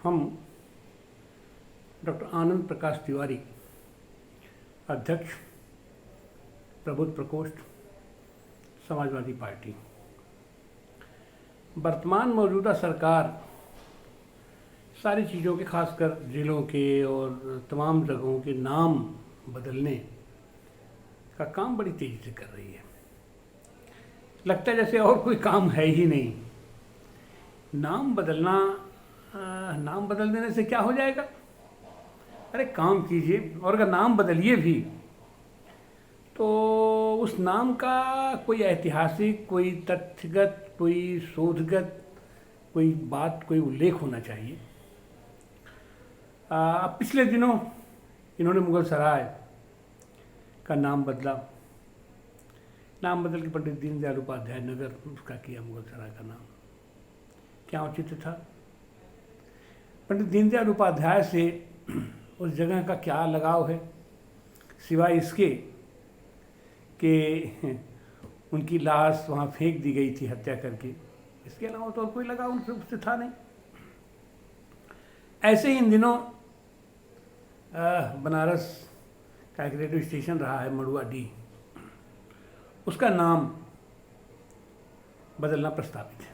हम डॉक्टर आनंद प्रकाश तिवारी, अध्यक्ष प्रबुद्ध प्रकोष्ठ समाजवादी पार्टी। वर्तमान मौजूदा सरकार सारी चीज़ों के, खासकर जिलों के और तमाम जगहों के नाम बदलने का काम बड़ी तेज़ी से कर रही है। लगता है जैसे और कोई काम है ही नहीं। नाम बदल देने से क्या हो जाएगा? अरे काम कीजिए, और अगर नाम बदलिए भी तो उस नाम का कोई ऐतिहासिक, कोई तथ्यगत, कोई शोधगत कोई बात, कोई उल्लेख होना चाहिए। पिछले दिनों इन्होंने मुगल सराय का नाम बदला। नाम बदल के पंडित दीनदयाल उपाध्याय नगर उसका किया मुगल सराय का नाम। क्या औचित्य था? पंडित दीनदयाल उपाध्याय से उस जगह का क्या लगाव है, सिवाय इसके कि उनकी लाश वहाँ फेंक दी गई थी हत्या करके। इसके अलावा तो और कोई लगाव उनसे उससे था नहीं। ऐसे ही इन दिनों बनारस का एक रेडियो स्टेशन रहा है मड़ुआडीह, उसका नाम बदलना प्रस्तावित है।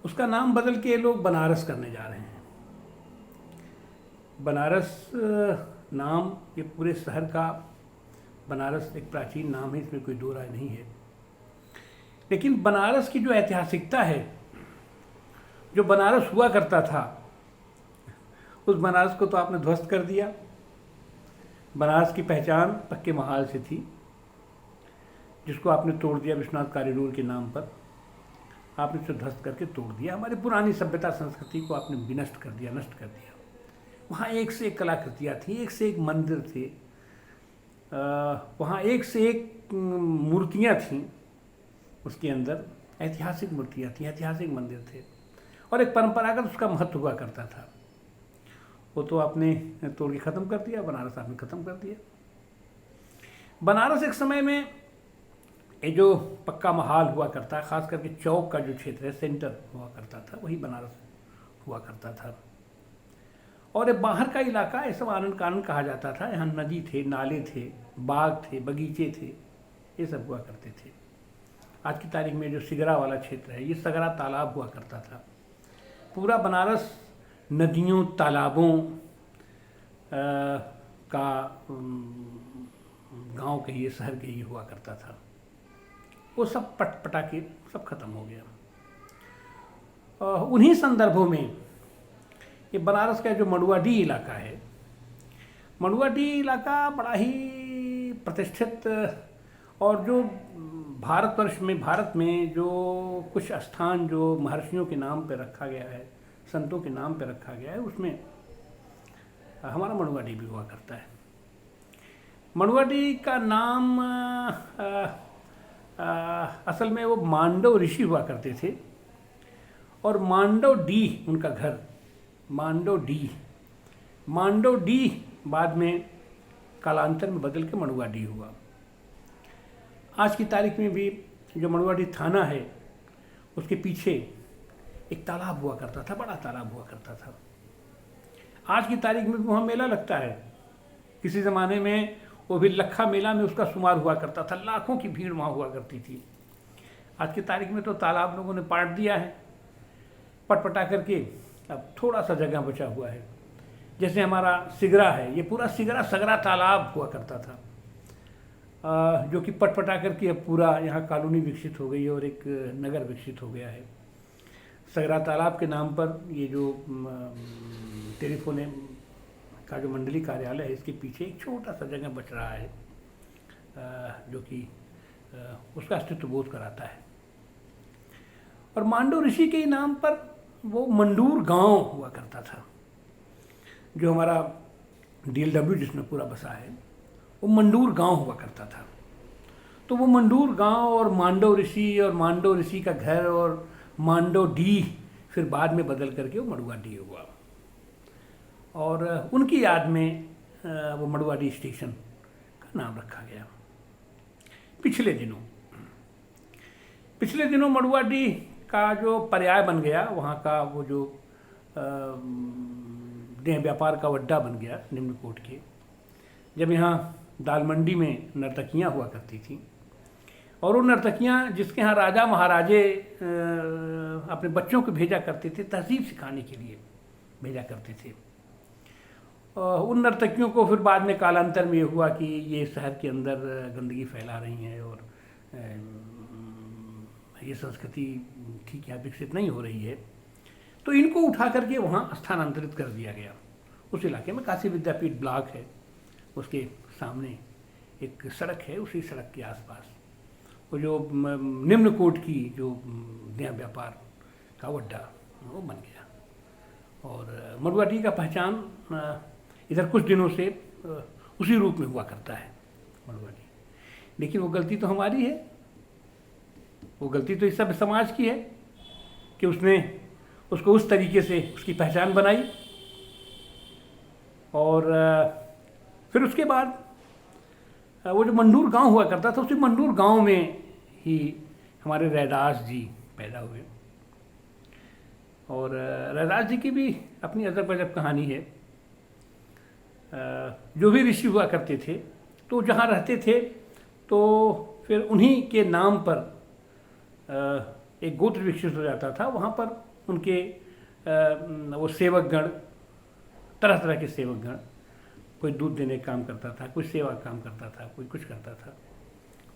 उसका नाम बदल के लोग बनारस करने जा रहे हैं। बनारस नाम, ये पूरे शहर का बनारस एक प्राचीन नाम है, इसमें कोई दो राय नहीं है। लेकिन बनारस की जो ऐतिहासिकता है, जो बनारस हुआ करता था, उस बनारस को तो आपने ध्वस्त कर दिया। बनारस की पहचान पक्के महाल से थी, जिसको आपने तोड़ दिया विश्वनाथ कॉरिडोर के नाम पर। आपने उसे ध्वस्त करके तोड़ दिया। हमारी पुरानी सभ्यता संस्कृति को आपने विनष्ट कर दिया, नष्ट कर दिया। वहाँ एक से एक कलाकृतियाँ थी, एक से एक मंदिर थे, वहाँ एक से एक मूर्तियाँ थीं। उसके अंदर ऐतिहासिक मूर्तियाँ थीं, ऐतिहासिक मंदिर थे, और एक परंपरागत उसका महत्व हुआ करता था। वो तो आपने तोड़ के ख़त्म कर दिया, बनारस आपने ख़त्म कर दिया। बनारस एक समय में ये जो पक्का महाल हुआ करता है, ख़ास करके चौक का जो क्षेत्र है, सेंटर हुआ करता था, वही बनारस हुआ करता था। और ये बाहर का इलाका, ये सब आनंद कानन कहा जाता था। यहाँ नदी थे, नाले थे, बाग थे, बगीचे थे, ये सब हुआ करते थे। आज की तारीख में जो सिगरा वाला क्षेत्र है, ये सगरा तालाब हुआ करता था। पूरा बनारस नदियों, तालाबों का गांव कहिए, शहर कहिए हुआ करता था। वो सब पटा के सब खत्म हो गया। उन्हीं संदर्भों में ये बनारस का जो मड़ुआडीह इलाका है, मड़ुआडीह इलाका बड़ा ही प्रतिष्ठित, और जो भारतवर्ष में, भारत में जो कुछ स्थान जो महर्षियों के नाम पे रखा गया है, संतों के नाम पे रखा गया है, उसमें हमारा मड़ुआडीह भी हुआ करता है। मड़ुआडीह का नाम असल में वो मांडव ऋषि हुआ करते थे, और मांडवडीह उनका घर, मांडवडीह बाद में कालांतर में बदल के मड़ुआडीह हुआ। आज की तारीख में भी जो मड़ुआडीह थाना है, उसके पीछे एक तालाब हुआ करता था, बड़ा तालाब हुआ करता था। आज की तारीख में वहाँ मेला लगता है। किसी ज़माने में वो भी लखा मेला में उसका शुमार हुआ करता था, लाखों की भीड़ वहाँ हुआ करती थी। आज की तारीख में तो तालाब लोगों ने पाट दिया है, पटपटा करके। अब थोड़ा सा जगह बचा हुआ है। जैसे हमारा सिगरा है, ये पूरा सगरा तालाब हुआ करता था, जो कि पटपटा करके अब पूरा यहाँ कॉलोनी विकसित हो गई है और एक नगर विकसित हो गया है। सगरा तालाब के नाम पर ये जो टेलीफोन का जो मंडली कार्यालय है, इसके पीछे एक छोटा सा जगह बच रहा है, जो कि उसका अस्तित्व बोध कराता है। और मांडव ऋषि के नाम पर वो मंडूर गांव हुआ करता था, जो हमारा DLW जिसमें पूरा बसा है, वो मंडूर गांव हुआ करता था। तो वो मंडूर गांव और मांडव ऋषि का घर और मांडवडीह फिर बाद में बदल करके वो मड़ुआडीह हुआ, और उनकी याद में वो मड़ुआडीह स्टेशन का नाम रखा गया। पिछले दिनों मड़ुआडीह का जो पर्याय बन गया, वहाँ का वो जो देह व्यापार का अड्डा बन गया निम्न कोट के। जब यहाँ दाल मंडी में नर्तकियाँ हुआ करती थी और वो नर्तकियाँ जिसके यहाँ राजा महाराजे अपने बच्चों को भेजा करते थे, तहजीब सिखाने के लिए भेजा करते थे। उन नर्तकियों को फिर बाद में कालांतर में ये हुआ कि ये शहर के अंदर गंदगी फैला रही हैं और ये संस्कृति ठीक है विकसित नहीं हो रही है, तो इनको उठा करके वहाँ स्थानांतरित कर दिया गया। उस इलाके में काशी विद्यापीठ ब्लॉक है, उसके सामने एक सड़क है, उसी सड़क के आसपास वो जो निम्न कोट की जो देह व्यापार का अड्डा वो बन गया। और मड़ुआडी का पहचान इधर कुछ दिनों से उसी रूप में हुआ करता है मड़ुआडी। लेकिन वो गलती तो हमारी है, वो गलती तो इस सब समाज की है कि उसने उसको उस तरीके से उसकी पहचान बनाई। और फिर उसके बाद वो जो मंडूर गांव हुआ करता था, उसी मंडूर गांव में ही हमारे रैदास जी पैदा हुए। और रैदास जी की भी अपनी अजब अजब कहानी है। जो भी ऋषि हुआ करते थे तो जहाँ रहते थे तो फिर उन्हीं के नाम पर एक गोत्र विकसित हो जाता था। वहाँ पर उनके वो सेवकगण, तरह तरह के सेवकगण, कोई दूध देने का काम करता था, कोई सेवा का काम करता था, कोई कुछ करता था,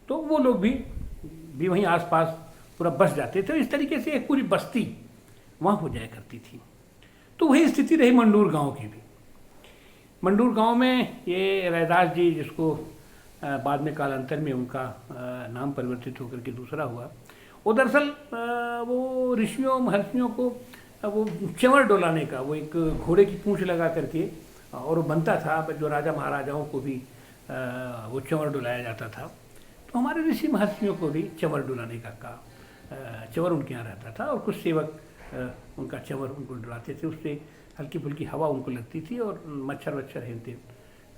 तो वो लोग भी वहीं आसपास पूरा बस जाते थे। इस तरीके से एक पूरी बस्ती वहाँ हो जाया करती थी। तो वही स्थिति रही मंडूर गांव की भी। मंडूर गांव में ये रैदास जी, जिसको बाद में कालांतर में उनका नाम परिवर्तित होकर के दूसरा हुआ, वो दरअसल वो ऋषियों महर्षियों को वो चंवर डोलाने का, वो एक घोड़े की पूंछ लगा करके और वो बनता था, जो राजा महाराजाओं को भी वो चंवर डुलाया जाता था। तो हमारे ऋषि महर्षियों को भी चंवर डुलाने का चंवर उनके यहाँ रहता था और कुछ सेवक उनका चंवर उनको डुलाते थे। उससे हल्की फुल्की हवा उनको लगती थी और मच्छर वच्छर हेनते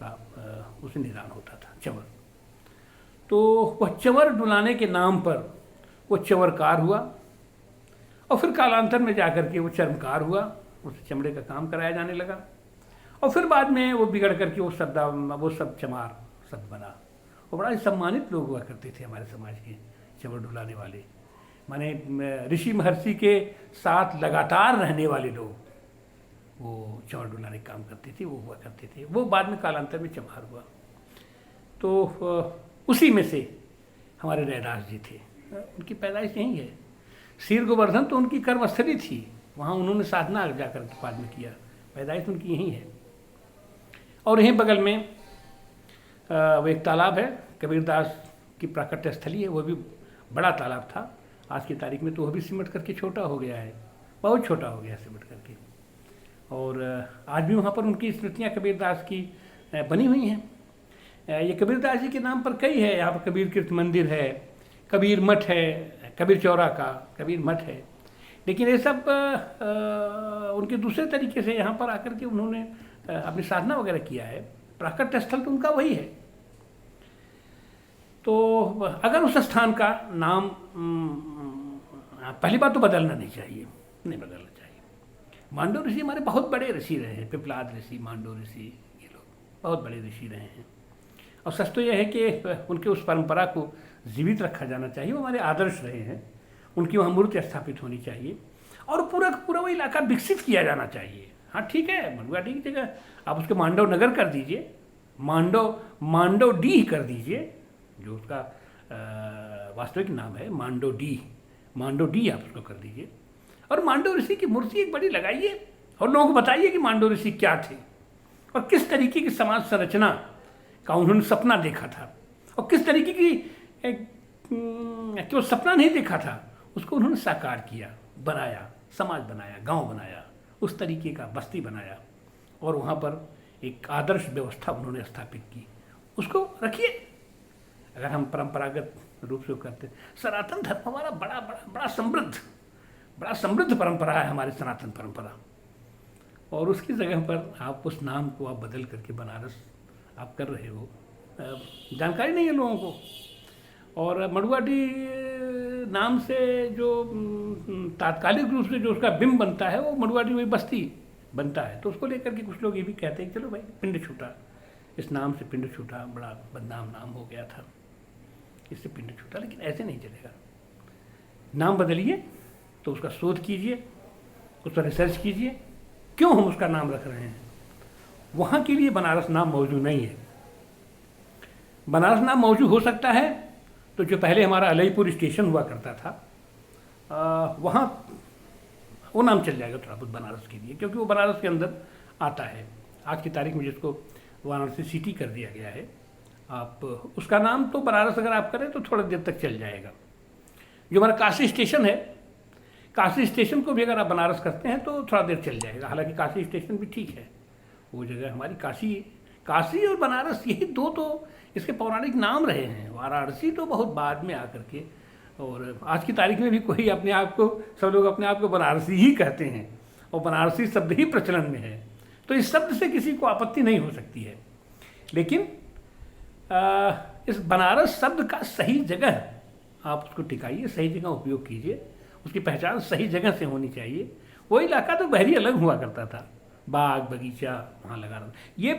का उसे निदान होता था चंवर। तो वह चंवर डुलाने के नाम पर वो चंवरकार हुआ और फिर कालांतर में जाकर के वो चर्मकार हुआ, उससे चमड़े का काम कराया जाने लगा। और फिर बाद में वो बिगड़ करके वो सब चमार शब्द बना। वो बड़ा ही सम्मानित लोग हुआ करते थे हमारे समाज के चंवर डुलाने वाले, माने ऋषि महर्षि के साथ लगातार रहने वाले लोग वो चंवर डुलाने का काम करते थे, वो हुआ करते थे। वो बाद में कालांतर में चमार हुआ। तो उसी में से हमारे रैदास जी थे, उनकी पैदाइश यहीं है। शीर गोवर्धन तो उनकी कर्मस्थली थी, वहाँ उन्होंने साधना जाकर के बाद में किया, पैदाइश उनकी यहीं है। और यहीं बगल में वो एक तालाब है, कबीरदास की प्राकट्य स्थली है, वो भी बड़ा तालाब था। आज की तारीख में तो वह भी सिमट करके छोटा हो गया है, बहुत छोटा हो गया सिमट करके। और आज भी वहाँ पर उनकी स्मृतियाँ कबीरदास की बनी हुई हैं। ये कबीरदास जी के नाम पर कई है, यहाँ पर कबीर कीर्ति मंदिर है, कबीर मठ है, कबीर चौरा का कबीर मठ है। लेकिन ये सब उनके दूसरे तरीके से यहाँ पर आकर के उन्होंने अपनी साधना वगैरह किया है। प्राकट्य स्थल तो उनका वही है। तो अगर उस स्थान का नाम पहली बात तो बदलना नहीं चाहिए, नहीं बदलना चाहिए। मांडव ऋषि हमारे बहुत बड़े ऋषि रहे हैं, पिपलाद ऋषि, मांडव ऋषि, ये लोग बहुत बड़े ऋषि रहे हैं। और सच तो यह है कि उनके उस परंपरा को जीवित रखा जाना चाहिए। वो हमारे आदर्श रहे हैं, उनकी वहाँ मूर्ति स्थापित होनी चाहिए और पूरा पूरा वो इलाका विकसित किया जाना चाहिए। हाँ ठीक है, मड़ुआडी की जगह आप उसके मांडव नगर कर दीजिए, मांडव डीह कर दीजिए, जो उसका वास्तविक नाम है मांडव डीह आप उसको कर दीजिए। और मांडव ऋषि की मूर्ति एक बड़ी लगाइए और लोगों को बताइए कि मांडव ऋषि क्या थे और किस तरीके की समाज संरचना का उन्होंने सपना देखा था, और किस तरीके की केवल सपना नहीं देखा था, उसको उन्होंने साकार किया, बनाया, समाज बनाया, गांव बनाया, उस तरीके का बस्ती बनाया और वहाँ पर एक आदर्श व्यवस्था उन्होंने स्थापित की। उसको रखिए। अगर हम परंपरागत रूप से करते, सनातन धर्म हमारा बड़ा समृद्ध परंपरा है, हमारी सनातन परंपरा। और उसकी जगह पर आप उस नाम को आप बदल करके बनारस आप कर रहे हो, जानकारी नहीं है लोगों को। और मड़ुआडी नाम से जो तात्कालिक रूप से जो उसका बिंब बनता है वो मड़ुआडी वही बस्ती बनता है। तो उसको लेकर के कुछ लोग ये भी कहते हैं चलो भाई पिंड छूटा, इस नाम से पिंड छूटा, बड़ा बदनाम नाम हो गया था, इससे पिंड छूटा। लेकिन ऐसे नहीं चलेगा, नाम बदलिए तो उसका शोध कीजिए, उस पर रिसर्च कीजिए, क्यों हम उसका नाम रख रहे हैं। वहाँ के लिए बनारस नाम मौजूद नहीं है। बनारस नाम मौजूद हो सकता है तो जो पहले हमारा अलईपुर स्टेशन हुआ करता था वहाँ वो नाम चल जाएगा थोड़ा बहुत बनारस के लिए, क्योंकि वो बनारस के अंदर आता है। आज की तारीख में जिसको वाराणसी सिटी कर दिया गया है, आप उसका नाम तो बनारस अगर आप करें तो थोड़ा देर तक चल जाएगा। जो हमारा काशी स्टेशन है, काशी स्टेशन को भी अगर आप बनारस करते हैं तो थोड़ा देर चल जाएगा। हालांकि काशी स्टेशन भी ठीक है, वो जगह हमारी काशी, काशी और बनारस यही दो तो इसके पौराणिक नाम रहे हैं। वाराणसी तो बहुत बाद में आकर के, और आज की तारीख में भी कोई अपने आप को, सब लोग अपने आप को बनारसी ही कहते हैं और बनारसी शब्द ही प्रचलन में है। तो इस शब्द से किसी को आपत्ति नहीं हो सकती है। लेकिन इस बनारस शब्द का सही जगह आप उसको टिकाइए, सही जगह उपयोग कीजिए, उसकी पहचान सही जगह से होनी चाहिए। वो इलाका तो बहरी अलग हुआ करता था, बाग बगीचा वहाँ लगा रहा। ये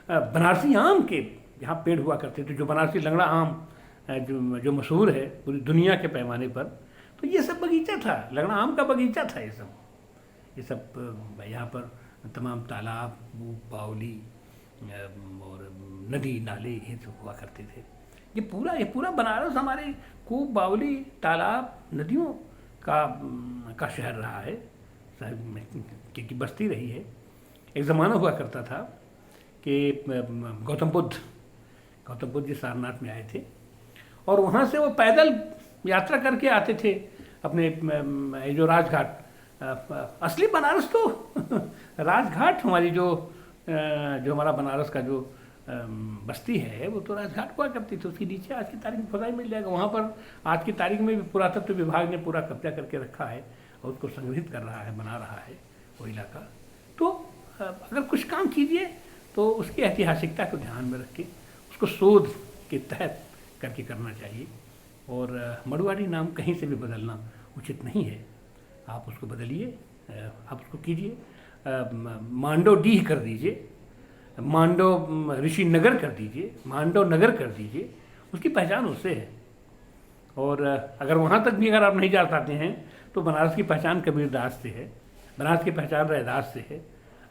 बनारसी आम के यहाँ पेड़ हुआ करते थे, जो बनारसी लंगड़ा आम जो मशहूर है पूरी दुनिया के पैमाने पर, तो ये सब बगीचा था, लंगड़ा आम का बगीचा था ये सब यहाँ पर तमाम तालाब, बावली और नदी नाले ये सब हुआ करते थे। ये पूरा बनारस हमारे कूप, बावली, तालाब, नदियों का शहर रहा है, की बस्ती रही है। एक ज़माना हुआ करता था कि गौतम बुद्ध जी सारनाथ में आए थे और वहाँ से वो पैदल यात्रा करके आते थे अपने जो राजघाट, असली बनारस तो राजघाट हमारी जो हमारा बनारस का जो बस्ती है वो तो राजघाट हुआ करती थी। उसके नीचे आज की तारीख में खुदाई मिल जाएगा। वहाँ पर आज की तारीख में भी पुरातत्व विभाग ने पूरा कब्जा करके रखा है और उसको संग्रहित कर रहा है, बना रहा है वो इलाका। तो अगर कुछ काम कीजिए तो उसकी ऐतिहासिकता को ध्यान में रख के उसको शोध के तहत करके करना चाहिए। और मड़ुआडी नाम कहीं से भी बदलना उचित नहीं है। आप उसको बदलिए, आप उसको कीजिए, मांडो डीह कर दीजिए, मांडो ऋषि नगर कर दीजिए, मांडो नगर कर दीजिए, उसकी पहचान उससे है। और अगर वहाँ तक भी अगर आप नहीं जा पाते हैं तो बनारस की पहचान कबीरदास से है, बनारस की पहचान रैदास से है।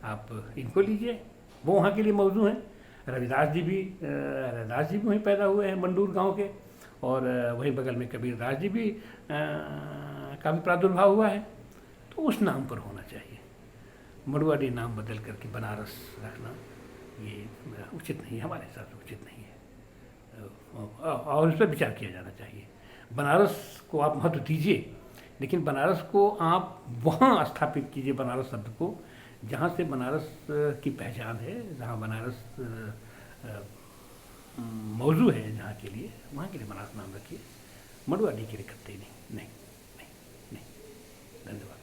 आप इनको लीजिए, वो वहाँ के लिए मौजूद हैं। रविदास जी भी वहीं पैदा हुए हैं मंडूर गांव के, और वहीं बगल में कबीरदास जी भी का भी प्रादुर्भाव हुआ है। तो उस नाम पर होना चाहिए। मड़ुआडी नाम बदल करके बनारस रखना ये उचित नहीं है, हमारे हिसाब से उचित नहीं है और इस पर विचार किया जाना चाहिए। बनारस को आप महत्व दीजिए, लेकिन बनारस को आप वहाँ स्थापित कीजिए, बनारस शब्द को, जहाँ से बनारस की पहचान है, जहाँ बनारस मौजू है, जहाँ के लिए, वहाँ के लिए बनारस नाम रखिए। मड़ुआडी के लिए करते ही नहीं। धन्यवाद।